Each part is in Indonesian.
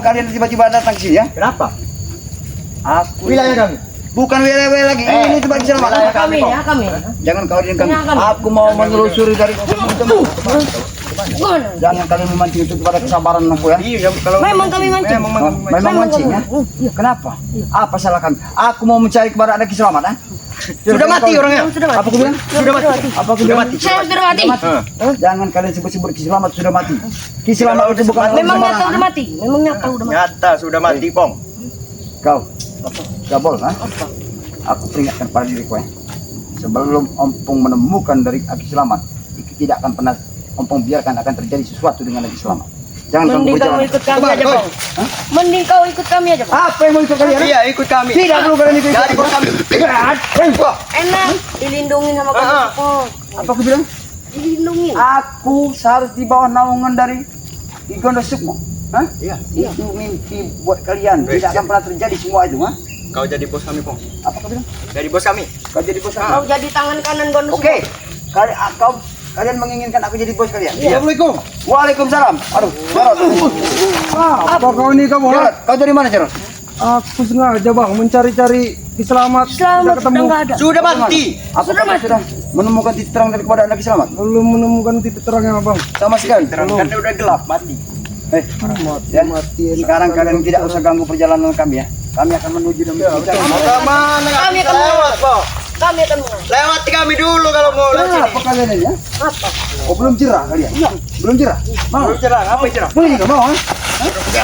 kalian tiba-tiba datang ke sini ya? Kenapa? Aku Wilayah kami. bukan wilayah lagi. Ini tempat keselamatan. wilayah Kami ya, kami. Jangan kau diam kami. Ini kami. Aku mau menelusuri dari teman-teman. Gimana? Jangan kalian memancing itu kepada kesabaran aku ya. Iya, kalau Memang kami mancing. Memang mancing ya? Iya. Kenapa? Apa salah kami? Aku mau mencari kepada anak selamat. sudah mati orangnya. Sudah mati. Apa aku bilang? Sudah mati. Apa aku bilang? Saya sudah mati. Jangan kalian sebut-sebut Kiselamat sudah mati. Kiselamat itu bukan orang Memang nyata sembarangan. udah mati. Memang nyata udah mati. Nyata sudah mati, Pong. Kau, Gabol, ha? Aku peringatkan pada diriku ya. Sebelum Ompong menemukan dari Aki Selamat, tidak akan pernah Ompong biarkan akan terjadi sesuatu dengan Aki Selamat. Jangan kamu Mending kau berjalan. ikut kami aja, Bang. Mending kau ikut kami aja, Bang. Apa yang mau ikut kalian? Iya, ikut kami. Tidak perlu kalian ikut. Jadi bos kami. Enak, dilindungi sama kami. Apa aku bilang? Dilindungi. Aku seharus di bawah naungan dari Igondo Sukmo. Hah? Iya. Itu mimpi buat kalian. Tidak akan pernah terjadi semua itu, ha? Kau jadi bos kami, Pong. Apa kau bilang? Jadi bos kami. Kau jadi bos aku. Kau jadi tangan kanan Gondos. Oke. Kalian menginginkan aku jadi bos kalian? Assalamualaikum. Waalaikumsalam. Aduh, Jarot. Apa kau ini kamu? Jarot, kau dari mana, Jarot? Aku sengaja bang mencari-cari Kiselamat. Selamat Tidak udah enggak ada. Sudah mati. Apakah Sudah, kau Mas. sudah menemukan titik terang dari kepada anak selamat? Belum menemukan titik terangnya bang. Sama sekali. Kan udah gelap, mati. Ya. Sekarang kalian tidak usah ganggu perjalanan kami ya. Kami akan menuju dan berbicara. Mana Kami akan lewat, Pong? Kami akan menang. Lewati kami dulu kalau mau lewat sini. Apa kalian ini ya? Apa? Oh, belum jerah kalian? Iya. Belum jerah? Mau? Belum cerah, apa cerah? Boleh nggak mau? Ha? Tidak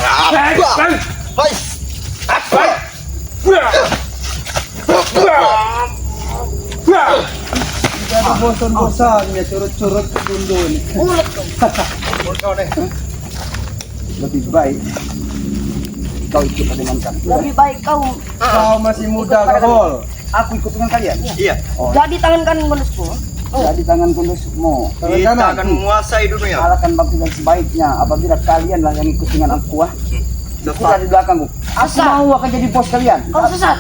ada bosan-bosannya curut-curut gundu ini. Mulut kau. Lebih baik kau ikut dengan kami. Lebih baik kau Kau masih muda Gabol. Aku ikut dengan kalian. Iya. jadi tangan kanan Gondosku. Jadi tangan Kondo Sukmo. Kita akan menguasai dunia. Alahkan bakti dan sebaiknya apabila kalianlah yang ikut dengan aku. Aku di belakangku. Aku Sesat. mau akan jadi bos kalian. Kau sesat.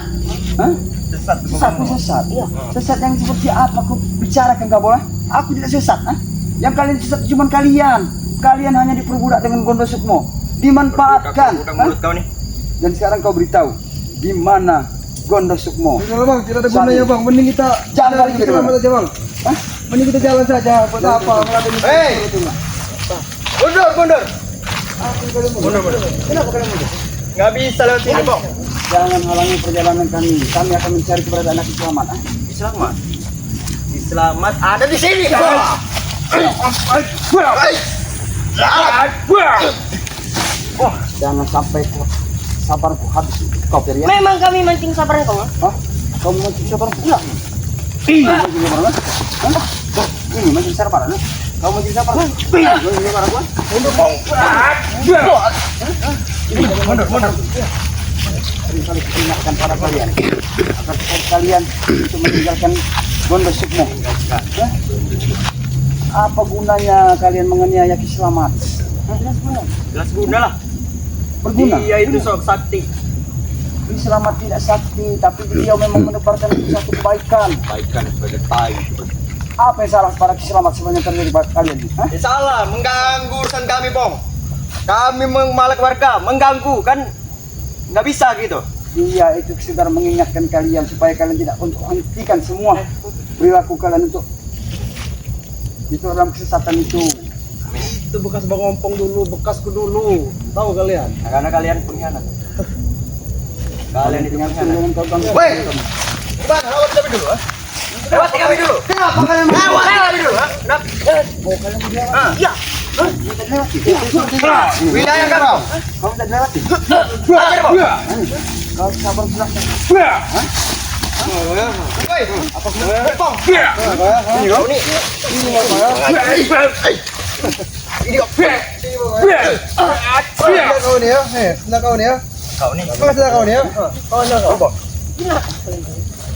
Hah? Sesat. Aku sesat. Iya. Sesat yang seperti apa aku bicarakan gak boleh? Aku tidak sesat. Hah? Yang kalian sesat cuma kalian. Kalian hanya diperbudak dengan Kondo Sukmo. Dimanfaatkan. Udah Hah? mulut kau nih. Dan sekarang kau beritahu di mana Gondo Sukmo. Tidak bang, tidak ada gunanya bang. Mending kita Jangan cari gitu, Kiselamat Bang. aja bang. Hah? Mending kita jalan saja. Buat apa? Meladeni Hei! itu. Mundur, mundur. Mundur. Kenapa kalian mundur? Nggak bisa lewat sini, Pong. Jangan halangi perjalanan kami. Kami akan mencari keberadaan anak selamat. Ah. Selamat. Selamat ada di sini. Jangan sampai sabarku habis kau Fer, ya. Memang kami mancing sabaran kau. Hah? Kamu mancing sabarku? Iya. Mancing sabaran? Hah? Ini mancing sabaran? Ha? Kamu mancing sabaran? Mancing sabaran gua? Mundur, mundur. Kali ingatkan pada kalian agar kalian untuk meninggalkan Gondo Sukmo. Hah? Apa gunanya kalian menganiaya Kiselamat? Jelas guna lah. Berguna. Dia itu sok sakti. Kiselamat tidak sakti, tapi beliau memang menebarkan satu kebaikan. Baikkan sebagai tai. Apa yang salah pada Kiselamat sebenarnya terjadi pada kalian? Hah? Ya salah, mengganggu urusan kami, Pong. Kami malak warga, mengganggu kan nggak bisa gitu. Dia itu sekedar mengingatkan kalian supaya kalian tidak untuk hentikan semua perilaku kalian untuk itu dalam kesesatan itu. Itu bekas bang Ompong dulu, bekasku dulu. Tahu kalian? Nah, karena kalian pengkhianat. Kalian itu pengkhianat. Dengan kau ganggu. Woi, bukan lewat kami dulu, ah. Lewati kami dulu. Kenapa kalian Lewati kami dulu, ah. Udah. Oh, kalian mau dilewati? Ah. Iya. Tidak dilewati. Wilayah kami. Kau tidak dilewati. Ajar, Pong. Kau sabar belakang. Woi, apa Pong? Ini kau nih. Ini kau. Sudah kau nih ya, sudah kau nih ya. Kau nih. Sudah kau nih ya.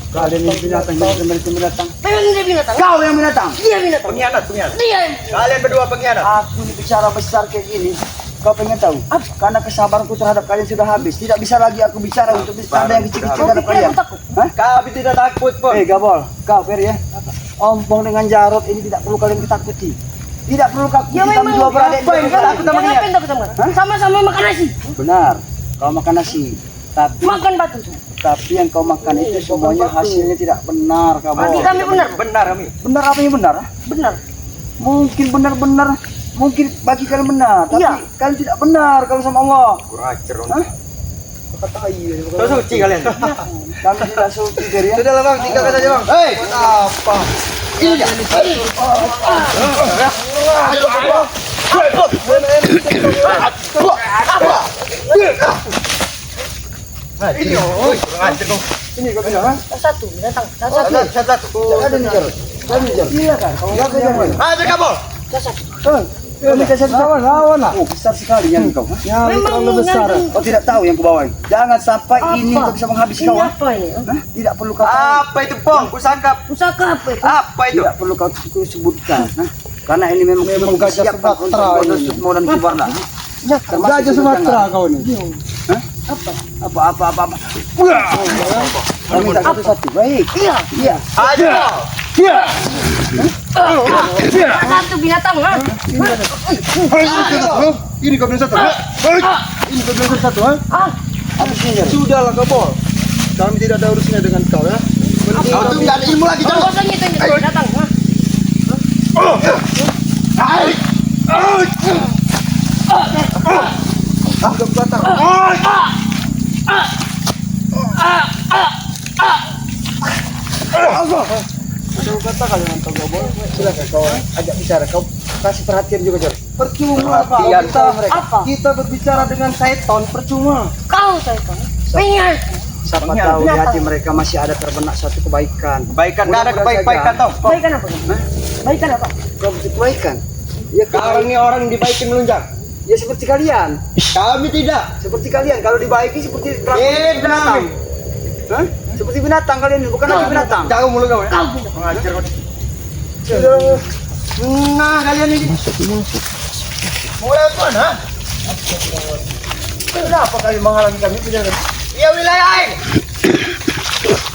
Kalian yang binatang, binatang. Memang dia binatang. Kau yang binatang. Dia binatang. Pengkhianat, pengkhianat. Dia. Kalian berdua pengkhianat. Aku ini bicara besar kayak gini. Kau pengen tahu? Karena kesabaranku terhadap kalian sudah habis. Tidak bisa lagi aku bicara untuk bercanda yang kecil-kecil Kau terhadap pikir kalian. aku takut? Hah? Kami tidak takut, Pong. Gabol, kau Fer ya. Ompong dengan Jarot ini tidak perlu kalian ketakuti. Tidak perlu kau Ya kami memang. dua beradik Apa yang juga takut sama dia? Ngapain takut sama kan? Sama-sama makan nasi. Benar, kau makan nasi. Tapi Makan batu. yang kau makan itu semuanya hasilnya tidak benar, Bagi kamu. kami benar. Benar kami. Benar apa yang benar? Benar. Mungkin benar-benar, mungkin bagi kalian benar, tapi Iya. kalian tidak benar kalau sama Allah. Kurang ajar. Hah? Terus suci kalian. Kami tidak suci dari ya. Sudahlah bang, tinggalkan saja bang. Hei, apa? Ini dia. Ini kurang ajar kau. Ini kau bilang, ha? Satu binatang. Satu. Ada nih Jar. Ada nih Jar. Iya kan? Kau nggak kejar. Ajar kabel. Kami kasih lawan lah. Oh, besar sekali yang kau. Ha? Ya, Memang terlalu besar. nyambung. Kau tidak tahu yang kau bawa. Jangan sampai ini Apa? kau bisa menghabisi Ini kau. Ha? apa ini? Hah? Tidak perlu kau tahu. Apa itu pong? Pusaka. Pusaka apa itu? Apa itu? Tidak perlu kau sebutkan. Ha? Karena ini memang Gajah disiapkan Sumatera untuk ini. bonus Sukmo dan Kibarna. Termasuk Gajah itu Sumatera jangan. kau nih. Hah? Apa? Kami minta satu-satu. Baik. Iya. Iya. Ajar. Satu binatang. Ha? Ini kau bilang satu. Ini kau bilang satu, ha? Ah, Habis ini Jar. Sudahlah kau. Kami tidak ada urusannya dengan kau, ya. Kau tuh nggak ada ilmu lagi kau jangan. usah ngitung itu binatang. Ha? Sudah berkata. Sudah berkata kalian kau gak boleh. Silakan kau ajak bicara. Kau kasih perhatian juga Jar. Percuma Pak. Perhatian. Apa? Kita berbicara dengan setan percuma. Kau saya tahu. Pengen. Siapa Pengen. tahu di Binatang. hati mereka masih ada terbenak satu kebaikan. Kebaikan, nggak ada Mudah-mudahan kebaikan saja. tau. Baikan apa? Baikan apa? Kau butuh kebaikan. Ya Sekarang ini orang dibaikin melunjak. ya seperti kalian. Kami tidak. Seperti kalian. Kalau dibaiki seperti Eh, binatang. Hah? Seperti binatang kalian ini, bukan lagi binatang. Jauh mulut kau ya. Kau binatang. Kurang ajar kau. Nah, kalian ini. Mulai mana? Kenapa kalian menghalangi kami? Iya wilayah aing.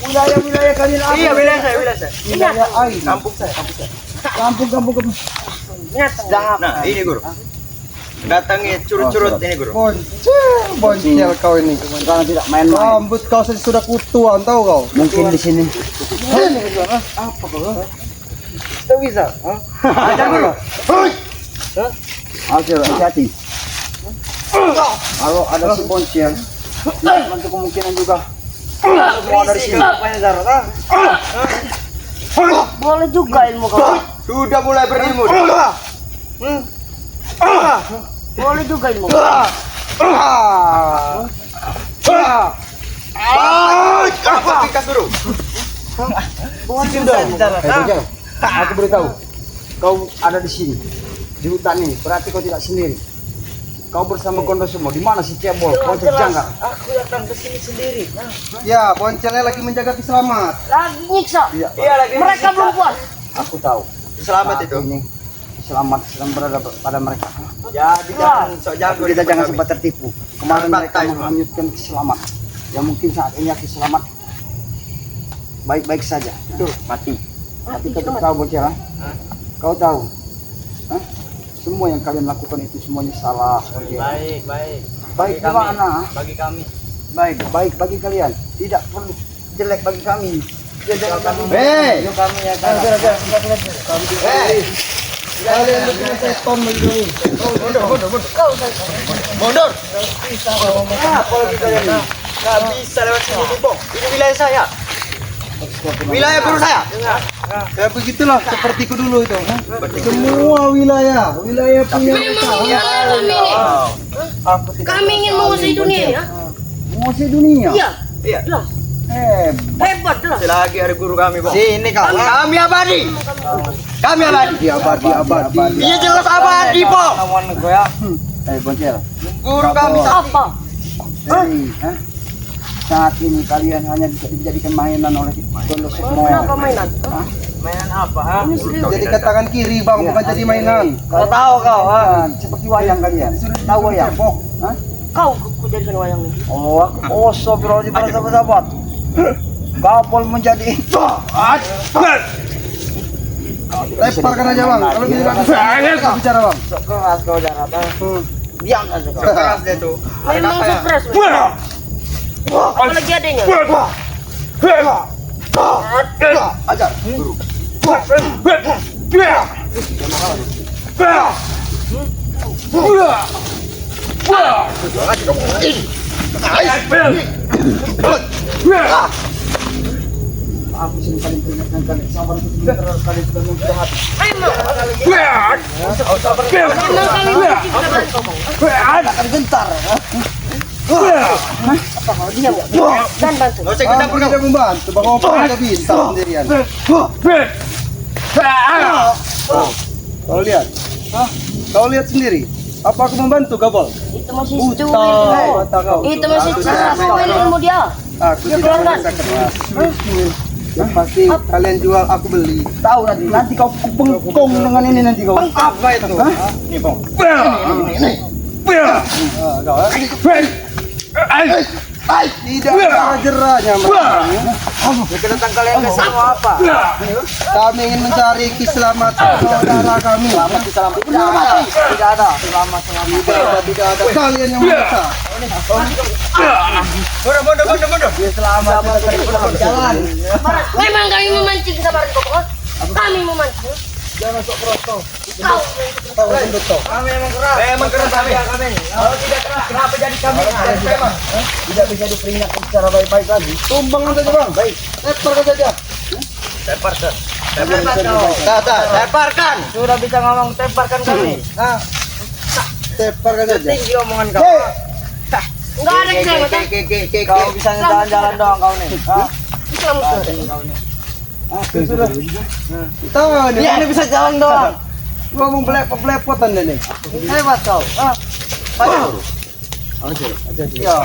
Wilayah kalian apa? Iya wilayah saya. Wilayah air. Kampung saya. Kampung. Binatang. Nah, ini guru. Datangi curut-curut ini guru. Boncel kau ini. Sekarang tidak main-main. Rambut kau sudah kutuan tahu kau. Mungkin di sini. Apa kau? Tidak bisa. Ajar guru. Ajar, hati-hati. Kalau ada si Boncel, untuk kemungkinan juga semua dari sini. Boleh juga ilmu kau. Sudah mulai berilmu. Boleh juga ilmu. Apa pikas guru? Aku beritahu, kau ada di sini, di hutan ini. Berarti kau tidak sendiri. Kau bersama Kondo semua. Di mana si Cebol? Kau terjangka. Aku datang ke sini sendiri. Ya, boncelnya lagi menjaga selamat. Lagi nyiksa. Iya, Iya lagi. Mereka belum puas. aku tahu. Selamat Saat itu. ini selamat sedang berada pada mereka. Jadi jangan sok jago Kita di jangan kami. sempat tertipu. Kemarin Jangan mereka batai, menghanyutkan selamat. Ya mungkin saat ini aku selamat baik-baik saja. Itu mati. Tapi kau tahu Bocel, ha? Kau tahu? Hah? Semua yang kalian lakukan itu semuanya salah. Baik. Baik di mana? Bagi kami. Baik bagi kalian. Tidak perlu jelek bagi kami. Jelek kami. Hei. Kami ya Hei, Kalian berdua setan begini. mundur. Apa lagi kalian? Nggak bisa lewat sini, Bong. Ini wilayah saya. Wilayah guru saya. Ya begitulah sepertiku dulu itu. Semua wilayah punya Memang Ya, kami ini. Aku tidak Kami ingin menguasai dunia ya. menguasai dunia. Iya. Iya. Jelas. Hebat jelas. Selagi ada guru kami, Bong. Sini kau. Kami abadi. Kami abadi. Abadi. Iya jelas abadi, Bong. Boncel. Guru kami Apa? Saat ini kalian hanya bisa dijadikan mainan oleh Kondo semua. Kenapa mainan? mainan apa ha? Ini serius. Jadi tangan kiri bang, bukan jadi mainan. Kau tahu kau, seperti wayang kalian. Tahu wayang? Hah? Kau ku jadikan wayang ini. Oh, astagfirullahaladzim para sahabat-sahabat. Kau pun menjadi Lemparkan aja bang. Kalau kita bicara bang. Keras kau jarak. Diam aja kau. Keras dia tuh. Memang stres. Apalagi adanya. Ajar. Guru. Aku sini paling peringatkan kalian sabar itu tidak terlalu kalian sudah memperjahat. Memang kami Akan gentar. dia dan bantu. Nggak usah kita pergi membantu. Bang Ompong tidak bisa sendirian. Kau lihat. Kau lihat sendiri. Apa aku membantu Gabol? Itu masih Buta sesuai. mata kau. Itu masih sesuai ilmu dia. Aku Ya, tidak keluarkan. bisa keras. Yang pasti kalian jual aku beli. Tahu nanti kau pengkong dengan ini nanti kau. Apa itu? Ini bang. Tidak ada jerahnya Kedatangan kalian ke sini mau apa? Kami ingin mencari keselamatan saudara kami. Tidak ada. Selamat. Tidak ada kalian yang memaksa. Bodoh. Dia selamat jalan. Memang kami memancing sabar kok. Kami memancing. Jangan sok prosto. Kau. Tahu gendut kau. Kami memang keras kami. Kalau tidak keras, kenapa jadi kami? Tidak bisa diperingatkan secara baik-baik lagi. Tumbang saja bang. Baik. Lemparkan saja. Temparkan. Lemparkan. Sudah bisa ngomong temparkan kami. Nah. Lemparkan saja. Tinggi omongan kau. Enggak ada keselamatan. Kau bisa jalan-jalan doang kau nih. Keselamatan. Sudah. Tahu nih. Dia ini bisa jalan doang. Ngomong belepotan nih. Hebat kau. Ayo. Ya.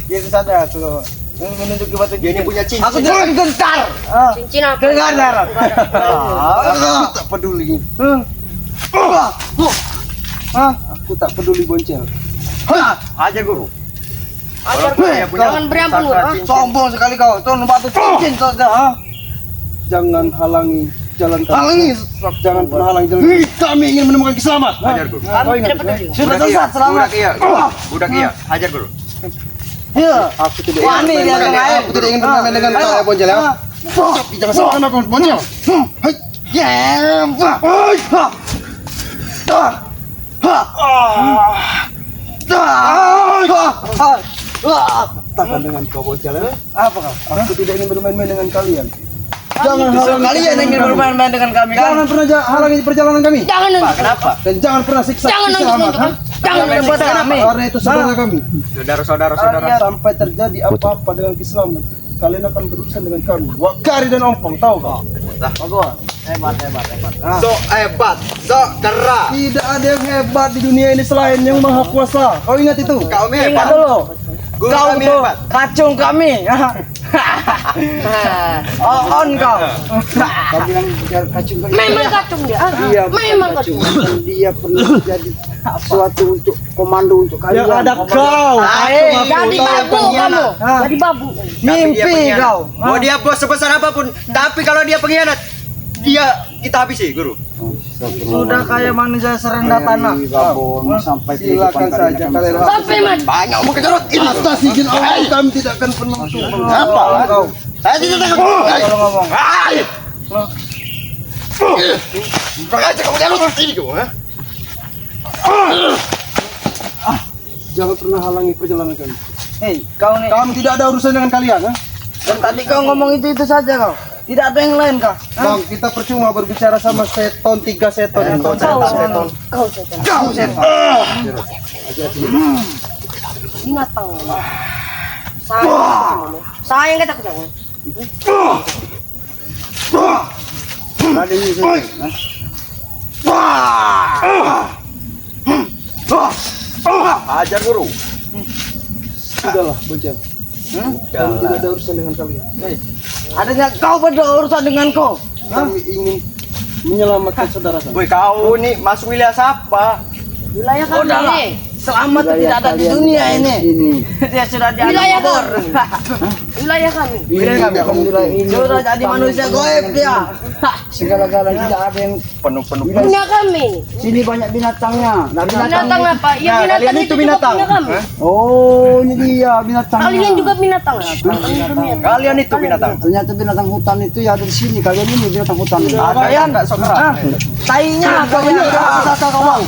Biasa saja tuh. Menunjuki batu Dia ini punya cincin. Aku tidak gentar. Cincin apa? Gentar. Aku tak peduli. Aku tak peduli boncel. Aja guru. Ajar jangan berampun gua. Sombong sekali kau. Tuh batu cincin saja. Jangan halangi jalan kami. Jangan pernah halangi jalan kami. Kami ingin menemukan keselamatan. Hajar guru. Kami tidak peduli. Sudah sesat selamat. Budak iya, hajar guru. Ya. Aku tidak Wah, ini dia yang lain. Aku tidak ingin bermain dengan kau ya boncel ya. Tapi jangan salahkan aku boncel. Hai. Takkan dengan kau boncel ya. Apa kau? Aku tidak ingin bermain-main dengan kalian. Jangan kalian ingin bermain-main dengan kami kan? Jangan pernah halangi perjalanan kami. Jangan nunjuk. Kenapa? Dan jangan pernah siksa Jangan nunjuk keselamatan. nunjuk. Jangan Jangan nunjuk. siksa kami. Karena itu saudara kami. Saudara. Sampai terjadi apa-apa dengan keselamatan, kalian akan berurusan dengan kami. Wakari dan Ompong, tahu kau? Bagus. Hebat. So hebat, so keras. Tidak ada yang hebat di dunia ini selain yang maha kuasa. Kau ingat itu? Kau Ingat hebat. dulu. Guru Kau kami tuh hebat. kacung kami. On kau. Kau bilang biar kacung kali. Memang kacung dia. Iya, Memang kacung. Dan dia pernah jadi suatu untuk komando untuk kalian. Yang ada kau. Jadi babu kamu. Jadi babu. Mimpi kau. Mau dia bos sebesar apapun, tapi kalau dia pengkhianat, kita habisi, guru. Sudah kayak manusia serendah tanah. Gabon sampai Silakan saja kalian. Sampai mati. Banyak omong kejarut. Atas izin Allah kami tidak akan pernah tumbang. Apa? Kau. Saya tidak takut. Kalau ngomong. Kau aja kamu jarut ini kau, ha? Jangan pernah halangi perjalanan kami. Hei, kau nih. Kami tidak ada urusan dengan kalian, ha? Dan tadi kau ngomong itu saja kau. Tidak ada yang lain kau. Bang, kita percuma berbicara sama seton, 3 seton yang kau Kau seton. Kau setan. Kau setan. Binatang. Sayang kita ketemu. Ada ini Hajar guru. Sudahlah, boncel. Kami tidak ada urusan dengan kalian. Adanya kau berurusan dengan kau. Kami ingin menyelamatkan saudara kami. Woi, kau nih masuk wilayah siapa? Wilayah kami. Selamat tidak ada di kalian dunia tidak ada ini. di sini. Dia sudah jadi Wilayah kubur. Wilayah kami. Wilayah kami, wilayah ini Sudah jadi manusia goib dia. Segala-galanya tidak ada yang Penuh-penuh. Punya kami. sini banyak binatangnya. Nah, Binatang apa? Ya Nah, binatang kalian itu itu juga binatang. punya kami. Oh, ini dia binatangnya. Kalian juga binatang. Kalian juga binatang. Kalian itu binatang. Ternyata binatang hutan itu ya ada di sini. Kalian ini binatang hutan. Kalian Enggak sok keras. tainya kalian Apa kau mau?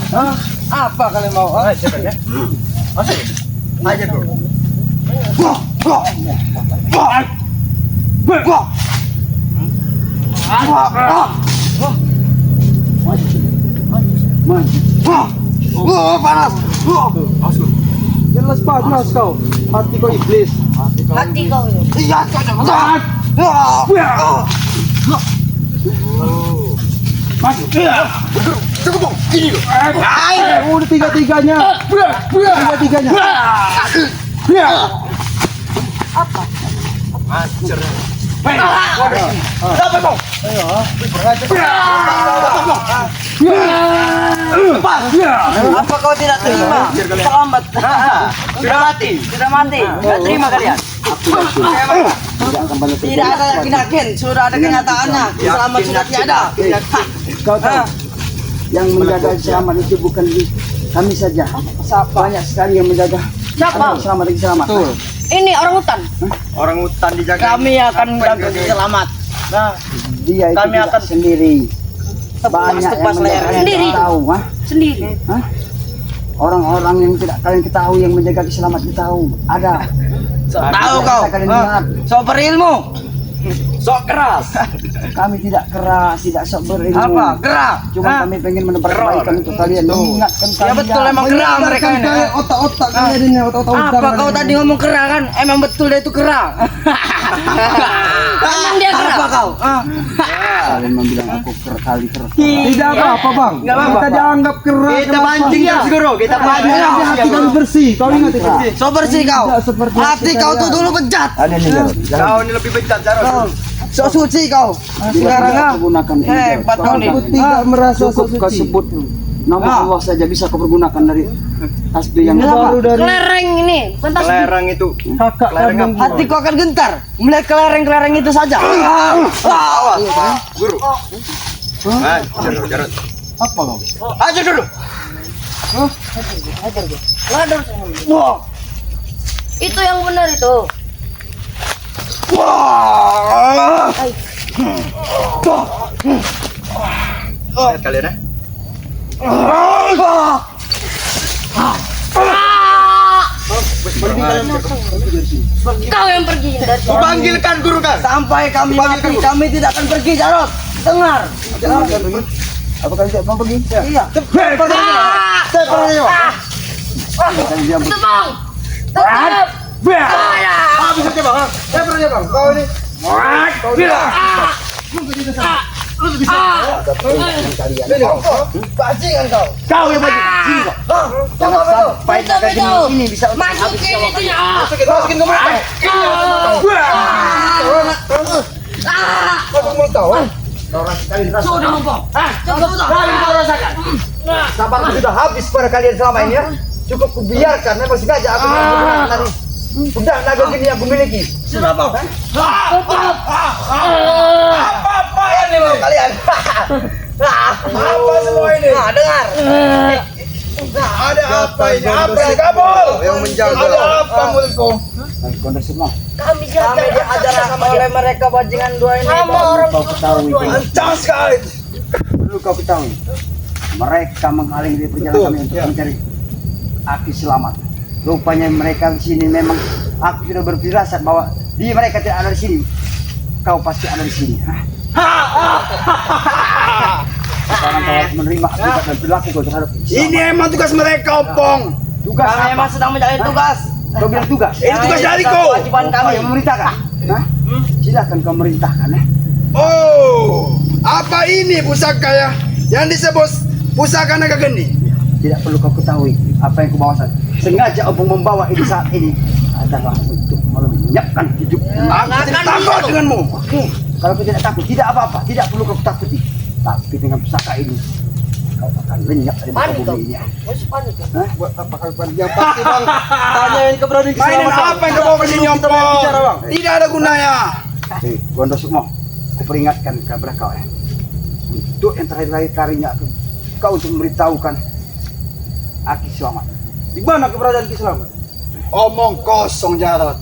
apa kalian mau? Aja dulu. Panas. Jelas panas kau. Hati kau iblis. Hati kau itu. Iya, cukup ini loh. Udah tiga-tiganya. Tiga-tiganya. Apa kau tidak terima? Selamat. Sudah mati. Sudah mati. Tidak terima kalian. Tidak ada yakin-yakin. Sudah ada kenyataannya. Selamat sudah tiada. Kau tahu, yang menjaga selamat itu bukan kami saja. Banyak sekali yang menjaga. Siapa? Selamat lagi selamat. Ini orang hutan. Orang hutan dijaga. Kami akan menjaga selamat. Nah, Dia itu Kami tidak akan sendiri. Banyak yang tepas menjaga layarnya. Sendiri. tahu, Sendiri. Orang-orang yang tidak kalian ketahui yang menjaga keselamatan tahu ada. tahu kau. Kalian ingat. So berilmu. Sok keras. Kami tidak keras, tidak sok berilmu. Apa? Gerak. Cuma kami pengen menebar kebaikan untuk kalian. Mengingatkan Ya betul emang gerak mereka ini. Otak-otak kalian ini, otak-otak. Apa kau tadi ngomong kera kan? Emang betul dia itu kera. Emang dia gerak. Apa kau? Kalian membilang aku kali keras. Tidak apa-apa, Bang. Nggak apa-apa. Kita dianggap keras. Kita pancing terus guru. Kita pancing. Hati kami bersih. Kau ingat itu? So bersih kau. Tidak seperti Hati kau tuh dulu bejat. Ada nih Jarod. Kau ini lebih bejat Jarod. So suci kau. Sekarang Tidak gunakan ini, Jarod. hebat kau nih. Aku tidak merasa Cukup kau suci. sebut nama Allah saja bisa kau pergunakan dari tasbih yang Baru dari Kelereng ini. Fantastis. Kelereng itu. kakak Kelereng kandung. apa? Hatiku akan gentar melihat kelereng-kelereng itu saja. Awas, guru. Jarod. apa kau? Aja dulu. Lador saya. Itu yang benar itu. Lihat kalian ya. Kau yang pergi dari sini. Panggilkan guru kan. Sampai kami mati, kami tidak akan pergi, Jarod. Dengar. Apa kalian tidak mau pergi? Iya. Kalian diam. Itu bang. Tetap. Bisa coba. Saya pernah coba. Kau ini. Bajingan kau. Kau yang baju. Sini kau. Jangan sampai naga geni ini bisa Masukin itunya. Masukin ke mana? Masuk mulut kau. Sudah ngomong. Cukup sudah. Kau rasakan. Sabarku sudah habis pada kalian selama ini ya. Cukup kubiarkan. Memang sengaja aku menggunakan tadi. Udah naga geni yang aku miliki. Sudah bang. Apa yang nih bang kalian? Apa semua ini? Nah, dengar. Nah, ada apa ini? Apa ini kabul? Yang menjaga. Ada apa mulutku? Kau semua. Kami Kami diajarkan oleh mereka bajingan dua ini. sama orang Kau ketahui. Lancang sekali. Dulu kau ketahui. Mereka menghalangi dari perjalanan kami untuk mencari Aki selamat. Rupanya mereka di sini memang aku sudah berfirasat bahwa di mereka tidak ada di sini. Kau pasti ada di sini. Sekarang kau harus menerima akibat dan perilaku kau terhadap Ini emang tugas mereka, Opong. tugas Kami apa? memang sedang menjalani tugas. Kau bilang tugas. Ini tugas dariku. Kewajiban Kau kami. yang memerintahkan. Hah? Silakan kau merintahkan ya. Oh, apa ini pusaka ya? Yang disebut pusaka naga geni. Tidak perlu kau ketahui apa yang kau bawa saat. Sengaja Opung membawa ini saat ini adalah untuk melenyapkan hidup. Aku tidak takut denganmu. Oke, kalau kau tidak takut, tidak apa-apa, tidak perlu kau takuti. Tapi dengan pusaka ini, kau akan lenyap dari muka Panik kau. bumi ini. Masih panik kau. Buat apa kau panik? Yang pasti bang, tanyain keberadaan Mainan keselamatan. apa yang kau bawa ke sini Kita banyak bicara bang. Ompong? Tidak ada gunanya. Gondo Sukmo, aku peringatkan kepada kau ya. Untuk yang terakhir kalinya kau untuk memberitahukan Aki selamat. Di mana keberadaan keselamatan? Omong kosong Jarot.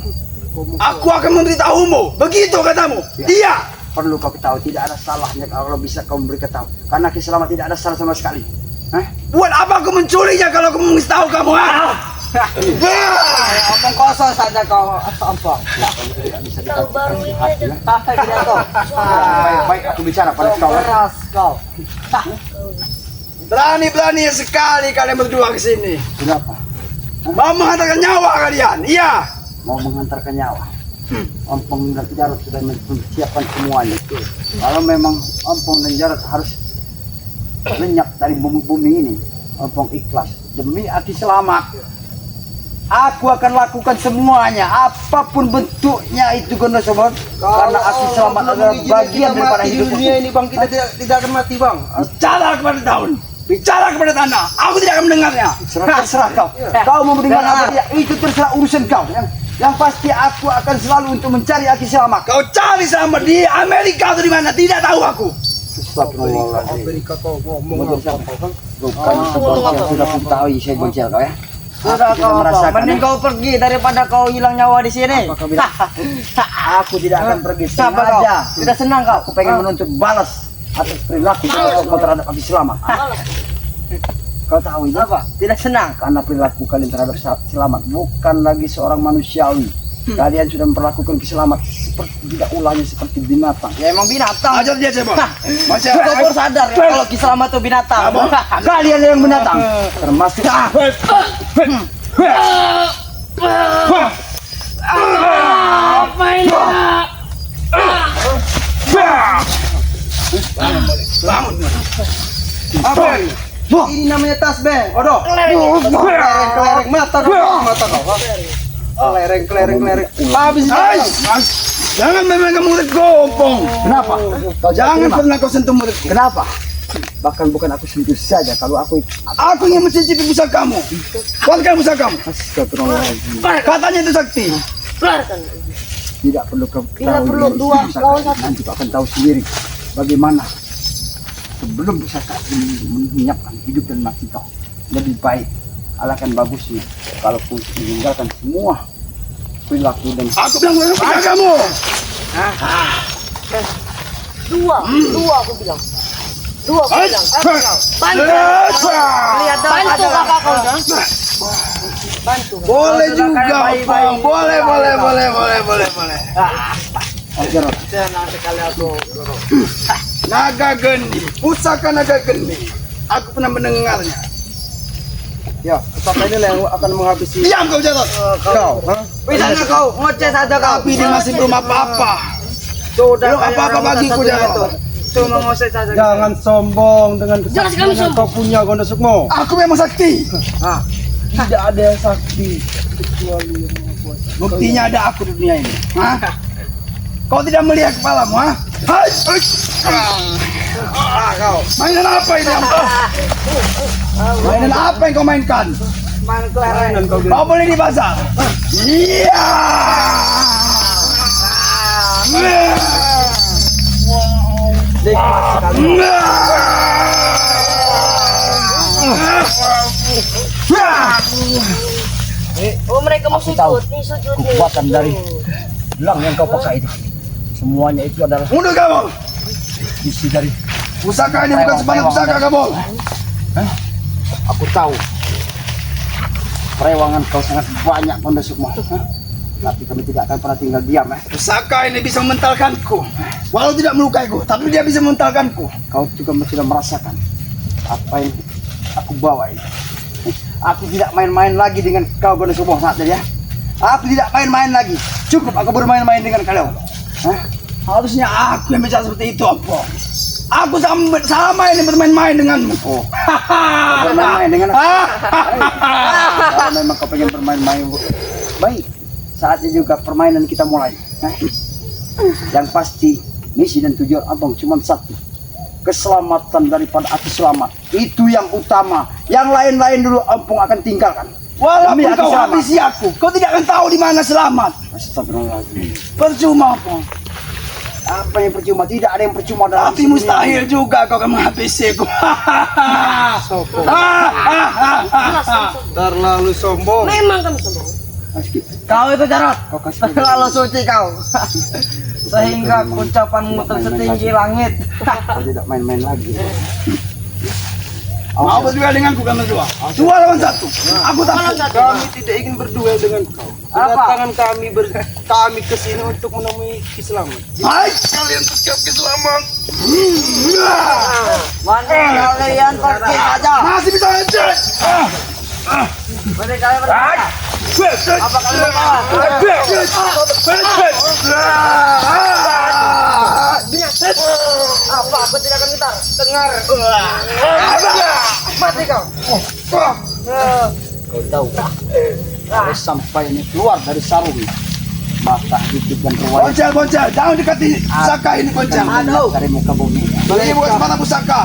Aku akan memberitahumu. Begitu katamu. Iya. Perlu kau ketahui, tidak ada salahnya kalau bisa kau memberi ketahui. Karena Aki selamat tidak ada salah sama sekali. Hah? Buat apa aku menculiknya kalau aku memberitahu kamu? Ha? Omong kosong saja kau, Ompong. Tidak bisa Kau baru ini aja. Tidak kau. baik aku bicara pada kau. Ya. Keras kau. Berani-berani sekali kalian berdua ke sini. Kenapa? Mau menghantarkan nyawa kalian. Iya. Mau menghantarkan nyawa. Ompong dan Jarot sudah mempersiapkan semuanya. Kalau memang Ompong dan Jarot harus lenyap dari bumi ini, Ompong ikhlas demi Aki selamat. Aku akan lakukan semuanya, apapun bentuknya itu Gondo Sukmo. Karena Aki selamat adalah bagian daripada di hidupku. dunia ini bang, kita tidak akan mati bang. Bicara kepada tahun. Bicara kepada tanah. Aku tidak akan mendengarnya. Terserah kau. Kau mau mendengar apa dia, itu terserah urusan kau. Yang pasti aku akan selalu untuk mencari Aki selamat. Kau cari sama di Amerika atau di mana? Tidak tahu aku. Astagfirullahaladzim. Amerika kau ngomong apa bang? Bukan seperti yang sudah ku tahu saya bocil kau ya. Sudah Aku tidak kau, merasakan, Ompong. Mending ya. kau pergi daripada kau hilang nyawa di sini. Apa kau bilang? Aku tidak akan pergi. Siapa kau? Sengaja. Tidak senang kau. Aku pengen menuntut balas atas perilaku kau terhadap Aki selamat. Kau tahu ini Apa? Tidak senang. karena perilaku kalian terhadap selamat bukan lagi seorang manusiawi. Kalian sudah memperlakukan Kiselamat seperti tidak ulangnya seperti binatang. Ya emang binatang. Ajar dia coba. Macam Kau baru sadar ya kalau Kiselamat itu binatang. Kalian yang binatang, termasuk Apa ini? bangun. Apa ini? Ini namanya tasbih. Odo. Kelereng mata kau. Mata kau. Kelereng. Habis Hai, ini. jangan memegang murid Ompong. kenapa? Kau Jangan terima? pernah kau sentuh muridku. Kenapa? Bahkan bukan aku sentuh saja kalau aku Aku ingin mencicipi pusakamu. Kuatkan pusakamu. Astagfirullahaladzim. Katanya itu sakti. Keluarkan. Tidak perlu kau Tidak tahu perlu dari dua, pusaka. lawan satu. Nanti kau akan tahu sendiri bagaimana sebelum pusaka ini menyiapkan hidup dan mati kau. Lebih baik alangkah bagusnya kalau kau meninggalkan semua perilaku dan Aku bilang pusakamu. Dua aku bilang. Dua aku Hai. bilang. Bantu. Kelihatan Bantu ada kakak kau dah. Bantu. Boleh juga, Ompong. Boleh. ajar. Senang sekali aku. Naga Gendi, pusaka Naga Gendi. Aku pernah mendengarnya. Ya, pusaka ini yang akan menghabisi Diam kau Jarot. kau. Bisa nggak kau ngoceh saja kau. Tapi dia masih belum apa-apa. Sudah Belum apa-apa bagiku Jarot. Cuma ngoceh saja. Jangan sombong dengan Jangan kesaktian sekali yang kau punya, Gondo Sukmo. Aku memang sakti. Tidak ada yang sakti kecuali yang Maha Kuasa. Buktinya ada aku di dunia ini. Hah? Kau tidak melihat kepalamu, ha? Hai! Kau. Mainan apa ini, Ompong? Mainan apa yang kau mainkan? Main kelereng. Mainan kau Kau beli di pasar? Iya! Nikmat sekali. Oh mereka mau tahu. sujud. Nih sujud nih. Kekuatan dari gelang yang kau pakai itu. Semuanya itu adalah Mundur kamu! isi dari Pusaka ini bukan sebanyak pusaka kamu. aku tahu. Perewangan kau sangat banyak Gondo Sukmo. Tapi kami tidak akan pernah tinggal diam. Pusaka ini bisa mementalkanku. Walau tidak melukaiku, tapi dia bisa mementalkanku. Kau juga sudah merasakan apa yang aku bawa ini. Aku tidak main-main lagi dengan kau Gondo Sukmo saat ini ya. Aku tidak main-main lagi. Cukup aku bermain-main dengan kalian. Harusnya aku yang bicara seperti itu, Ompong. Aku sama ini bermain-main denganmu. Oh, kau bermain-main dengan aku. Kalau memang kau pengen bermain-main, baik. Saatnya juga permainan kita mulai. Yang pasti misi dan tujuan Ompong cuma satu. keselamatan daripada Aki Selamat. Itu yang utama. Yang lain-lain dulu Ompong akan tinggalkan. Walaupun Demi Aki kau Selamat. habisi aku, kau tidak akan tahu di mana Selamat. Astagfirullahaladzim. Percuma, Ompong. Apa yang percuma? Tidak ada yang percuma dalam Tapi dunia mustahil ini. juga kau akan menghabisiku. Terlalu sombong. Memang kamu sombong. Kau itu Jarot. Kau kasih Terlalu suci kau. Sehingga ucapanmu tersetinggi langit. Kau tidak main-main lagi. Mau berdua denganku kami berdua. 2 lawan 1. Aku takut. Kami tidak ingin berdua dengan kau. Kedatangan kami ke sini untuk menemui Ki Selamat. Hai, kalian tetap Selamat. Mana kalian pergi saja. Masih bisa aja. Mari kalian berangkat. Apa kalian berkawan? Apa aku tidak akan gitar? Dengar. Mati kau. Kau tahu kalau sampai ini keluar dari sarung mata hidup dan ruang Boncel, jangan dekati Saka ini boncel. dari muka bumi. Ini bukan semata pusaka.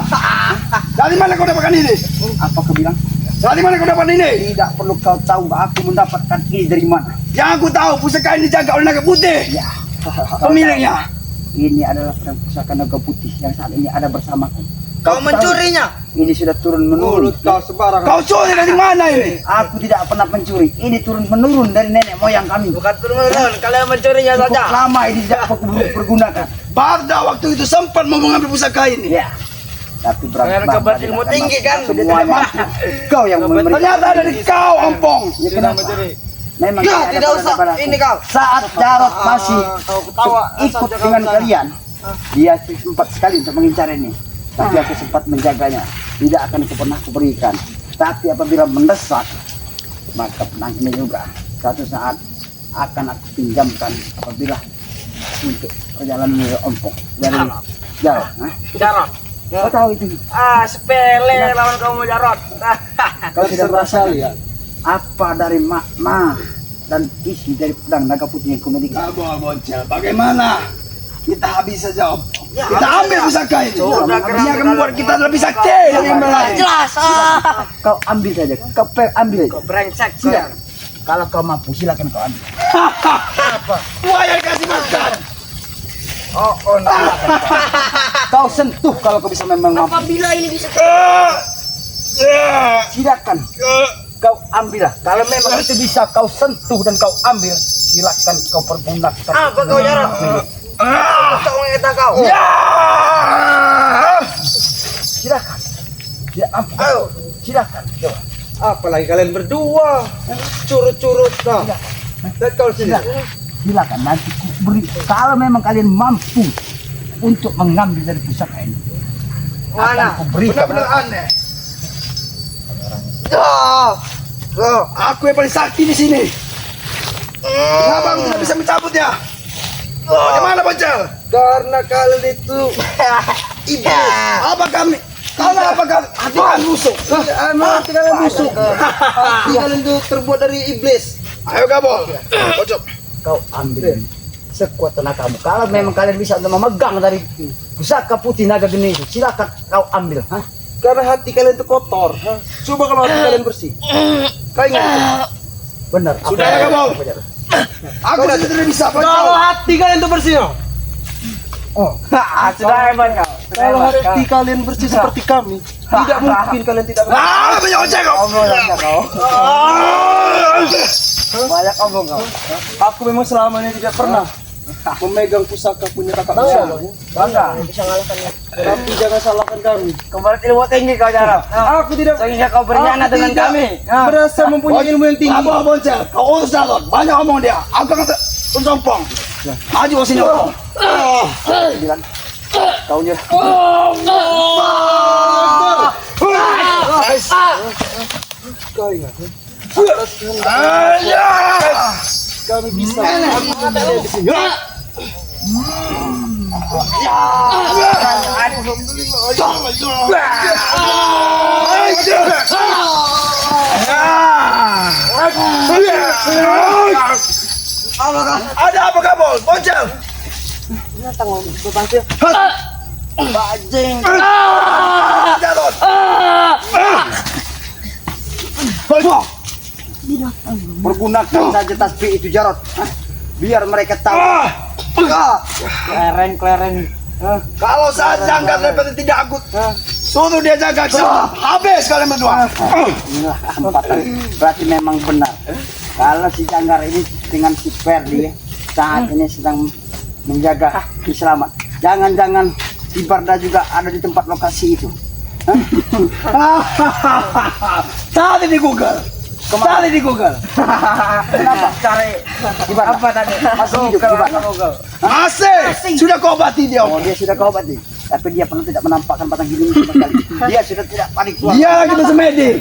Dari mana kau dapatkan ini? Apa kau bilang? Dari mana kau dapat ini? Tidak perlu kau tahu aku mendapatkan ini dari mana. Yang aku tahu pusaka ini dijaga oleh naga putih. Ya, Pemiliknya. ini adalah pusaka naga putih yang saat ini ada bersamaku. Kau mencurinya. Ini sudah turun menurun. Mulut kau sembarangan. Kau curi dari mana ini? Aku tidak pernah mencuri. Ini turun menurun dari nenek moyang kami. Bukan turun-menurun, kalian mencurinya Cukup saja. lama ini tidak pergunakan. Barda waktu itu sempat mau mengambil pusaka ini. Ya. Tapi Dengan kebatinmu tinggi kan? Semuanya kau yang memberi. Ternyata dari kau, Ompong. Ya, kenapa? Memang Ya, ada tidak usah. pada-pada aku. Ini kau. Saat Jarot masih Kau ketawa. ikut dengan kalian, dia sempat sekali untuk mengincar ini. Tapi aku sempat menjaganya. Tidak akan aku pernah kuberikan. Tapi apabila mendesak, maka penang ini juga satu saat akan aku pinjamkan apabila untuk perjalanan dari Ompong dari Jarot. Jarot. Kau tahu itu? Sepele lawan kamu Jarot. Kau tidak merasa lihat. apa dari makna dan isi dari pedang naga putih yang kumiliki? Sabar, Boncel. Bagaimana? Kita habis saja, Ompong. Ya, Kita ambil pusaka ini. Sudah, Ini akan membuat kita lebih sakti dari yang lain. Jelas. Kau ambil saja, kau ambil saja. Brengsek. Tidak. Kalau kau mampu silakan kau ambil. Wah, yang kasih makan. Kau sentuh kalau kau bisa memang mampu. Apabila ini bisa Silakan. Kau ambillah. Kalau memang itu bisa kau sentuh dan kau ambil, silakan kau pergunakan. Apa kau Jarot? Kau mengeta kau. Silakan. Ya ampun. Silakan. Coba. Apalagi kalian berdua. Curut-curut kau. Dan kau sini. Silakan nanti ku beri. Kalau memang kalian mampu untuk mengambil dari pusaka ini, Mana? aku berikan. Benar-benar aneh. Aku yang paling sakti di sini. Kenapa aku tidak bisa mencabutnya? Bagaimana, Boncel? Karena kalian itu Iblis. Apa kami? Karena apakah hati kalian busuk? hati kalian busuk. Hati kalian itu terbuat dari iblis. Ayo gabung. Pojok. Kau ambil sekuat tenagamu. Kalau memang kalian bisa untuk memegang dari pusaka putih naga geni itu, silakan kau ambil. Hah? Karena hati kalian itu kotor. Coba kalau hati kalian bersih. Kau ingat itu? Benar. Sudah ya, Gabung. Aku sudah tidak bisa, Kalau Boncel. hati kalian itu bersih. Oh, Sudah hebat kau. Kalau hati kalian bersih seperti kami, tidak mungkin kalian tidak Banyak ojek kau. banyak omong kau. Aku memang selama ini tidak pernah memegang pusaka punya kakak Bangga. saya. Bangga. Tapi jangan salahkan kami. Kembali ilmu tinggi kau Jarot. Aku tidak Sehingga kau berkhianat dengan tidak kami. Berasa mempunyai ilmu yang tinggi. Apa, Boncel? Kau urus Jarot. Banyak omong dia. Aku kata Sompong. Maju ke sini, Ompong. Bilang. Kau nyerah. Kau ingat, kami bisa di sini. Ada apa kamu, Boncel? Bajing. Jarot. Pergunakan saja tasbih itu Jarot. Biar mereka tahu. Kelereng. Kalau saat jangkar dapat tidak akut, suruh dia jaga habis kalian berdua. Inilah kesempatan. Berarti memang benar. Kalau si Janggar ini dengan si Ferdi saat ini sedang menjaga selamat. Jangan-jangan si Barda juga ada di tempat lokasi itu. Tadi di Google. Tadi di Google. Kenapa? Cari gimana? Apa tadi? Masih hidup gimana? Masih. Sudah kau obati dia. Oh, dia sudah kau obati. Tapi dia pernah tidak menampakkan batang hidung sama sekali. Dia sudah tidak panik keluar. Dia lagi bersemedi.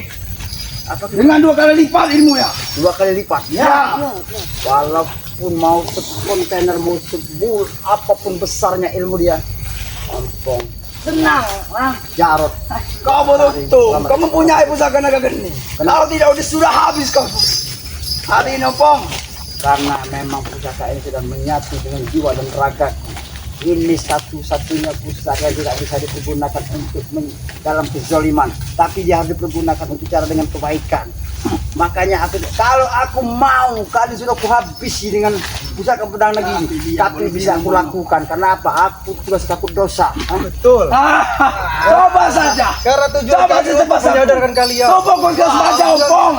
Dengan 2 kali lipat ilmunya. 2 kali lipat. Ya. Walaupun mau sekontainer, mau sebul, apapun besarnya ilmu dia. Ampun. Tenang. Jarot. Kau beruntung. Kau mempunyai pusaka naga geni. Kalau tidak sudah habis kau. Hari ini Opong. Karena memang pusaka ini sudah menyatu dengan jiwa dan raga. Ini satu-satunya pusaka yang tidak bisa dipergunakan untuk dalam kezaliman, tapi dia harus dipergunakan untuk cara dengan kebaikan. Makanya kalau aku mau, kalian sudah kuhabisi dengan pusaka pedang negeri ini. Tapi bisa aku lakukan, karena apa? Aku sudah takut dosa. Betul. Coba saja. Karena tujuan Coba kami saja untuk menyadarkan kalian. Coba kau saja Opong.